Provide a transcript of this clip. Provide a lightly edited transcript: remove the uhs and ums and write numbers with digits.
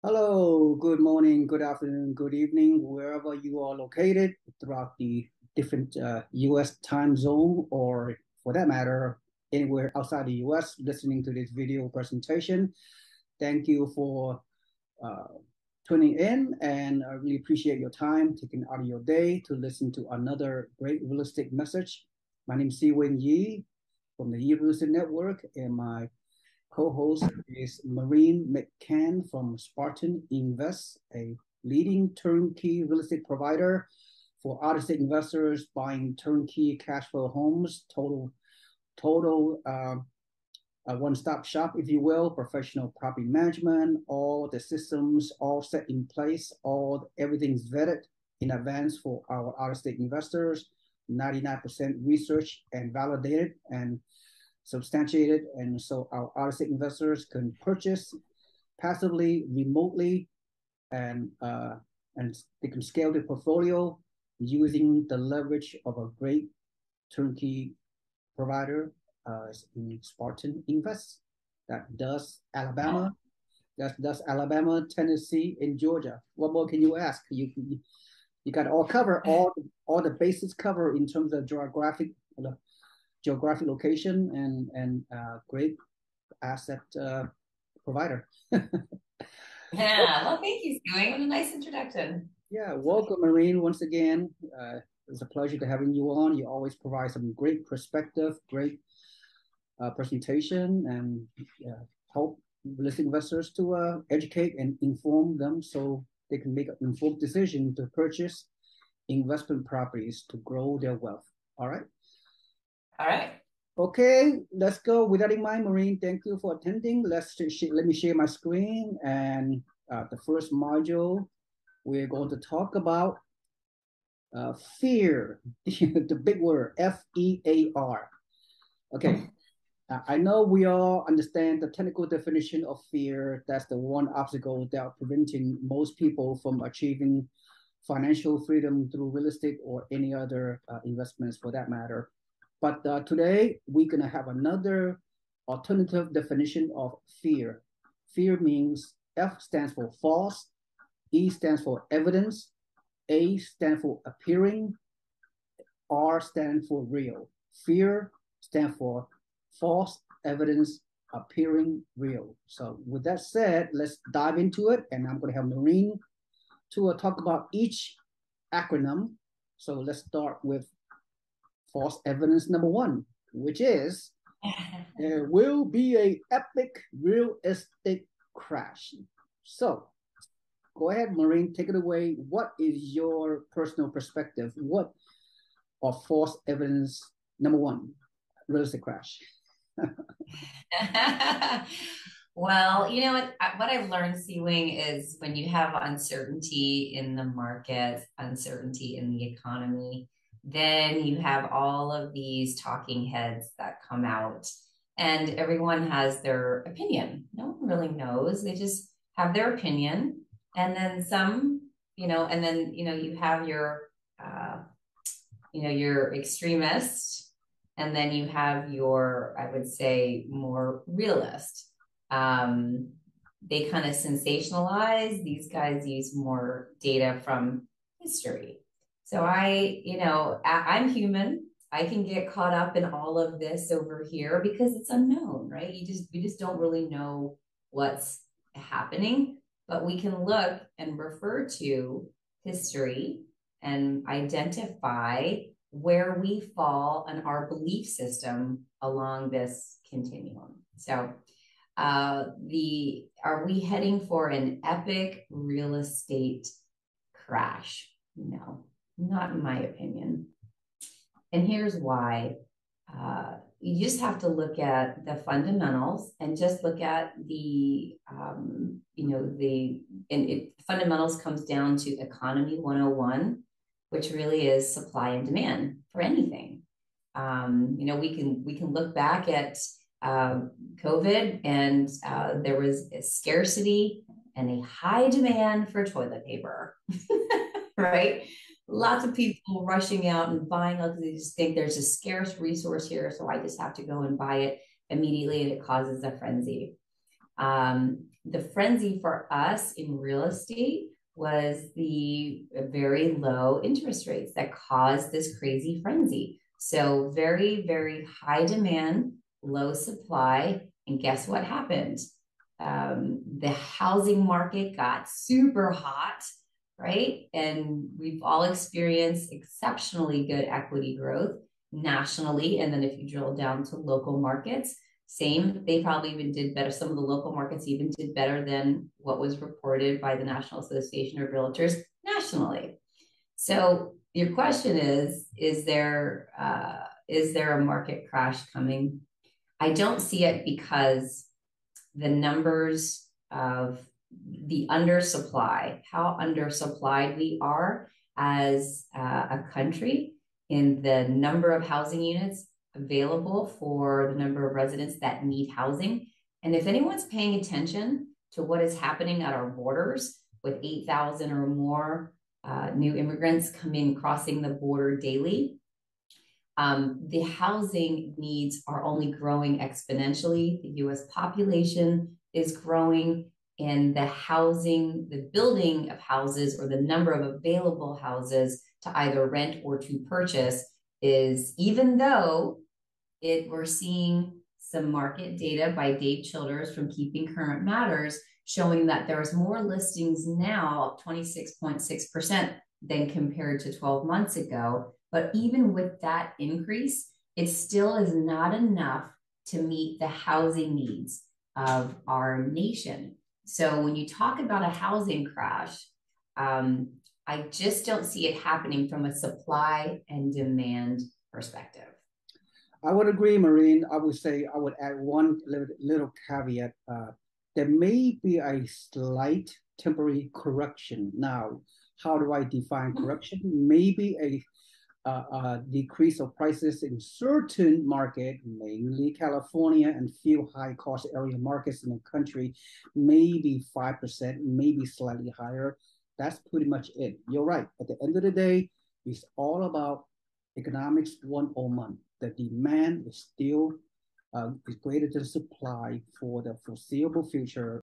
Hello, good morning, good afternoon, good evening, wherever you are located throughout the different US time zone, or for that matter, anywhere outside the US listening to this video presentation. Thank you for uh, tuning in, and I really appreciate your time taking out of your day to listen to another great real estate message. My name is Seewing Yee from the Yee Real Estate Network, and my co-host is Maureen McCann from Spartan Invest, a leading turnkey real estate provider for out-of-state investors buying turnkey cash flow homes. Total one-stop shop, if you will, professional property management, all the systems all set in place, everything's vetted in advance for our out-of-state investors, 99% research and validated and substantiated. And so our out-of-state investors can purchase passively, remotely, and and they can scale their portfolio using the leverage of a great turnkey provider in Spartan Invest that does Alabama, Tennessee, and Georgia. What more can you ask? You got all cover all the bases covered in terms of geographic location and great asset provider. Yeah, well, thank you, Seewing. What a nice introduction. Yeah, welcome, Maureen, once again. It's a pleasure to having you on. You always provide some great perspective, great presentation, and help listed investors to educate and inform them so they can make an informed decision to purchase investment properties to grow their wealth. All right. All right. Okay, let's go. With that in mind, Maureen, thank you for attending. Let me share my screen, and the first module we're going to talk about fear, the big word FEAR. Okay, I know we all understand the technical definition of fear. That's the one obstacle that preventing most people from achieving financial freedom through real estate or any other investments for that matter. But today we're going to have another alternative definition of fear. Fear means F stands for false, E stands for evidence, A stands for appearing, R stands for real. Fear stands for false evidence appearing real. So with that said, let's dive into it. And I'm going to have Maureen to talk about each acronym. So let's start with false evidence number one, which is there will be a epic real estate crash. So go ahead, Maureen, take it away. What is your personal perspective? What of false evidence number one, real estate crash? Well, you know what I've learned, Seewing, is when you have uncertainty in the market, uncertainty in the economy, then you have all of these talking heads that come out, and everyone has their opinion. No one really knows. They just have their opinion. And then some, and then, you have uh, your extremist, and then you have your, I would say, more realist. They kind of sensationalize. These guys use more data from history. So I'm human. I can get caught up in all of this over here because it's unknown, right? We just don't really know what's happening, but we can look and refer to history and identify where we fall in our belief system along this continuum. So, the are we heading for an epic real estate crash? No, not in my opinion. And here's why. You just have to look at the fundamentals and just look at fundamentals comes down to economy 101, which really is supply and demand for anything. We can look back at COVID, and there was a scarcity and a high demand for toilet paper, right? Lots of people rushing out and buying because they just think there's a scarce resource here, so I just have to go and buy it immediately, and it causes a frenzy. the frenzy for us in real estate was the very low interest rates that caused this crazy frenzy. So very, very high demand, low supply. And guess what happened? The housing market got super hot, right? And we've all experienced exceptionally good equity growth nationally. And then if you drill down to local markets, same, they probably even did better. Some of the local markets even did better than what was reported by the National Association of Realtors nationally. So your question is there a market crash coming? I don't see it because the numbers of the undersupply, how undersupplied we are as a country in the number of housing units available for the number of residents that need housing. And if anyone's paying attention to what is happening at our borders with 8,000 or more new immigrants coming crossing the border daily, the housing needs are only growing exponentially. The US population is growing, and the building of houses or the number of available houses to either rent or to purchase is, even though we're seeing some market data by Dave Childers from Keeping Current Matters showing that there's more listings now, 26.6%, than compared to 12 months ago. But even with that increase, it still is not enough to meet the housing needs of our nation. So when you talk about a housing crash, I just don't see it happening from a supply and demand perspective. I would agree, Maureen. I would say I would add one little caveat. There may be a slight temporary correction. Now, how do I define correction? Maybe a decrease of prices in certain market, mainly California and few high-cost area markets in the country, maybe 5%, maybe slightly higher. That's pretty much it. You're right. At the end of the day, it's all about economics 101. The demand is still is greater than supply for the foreseeable future.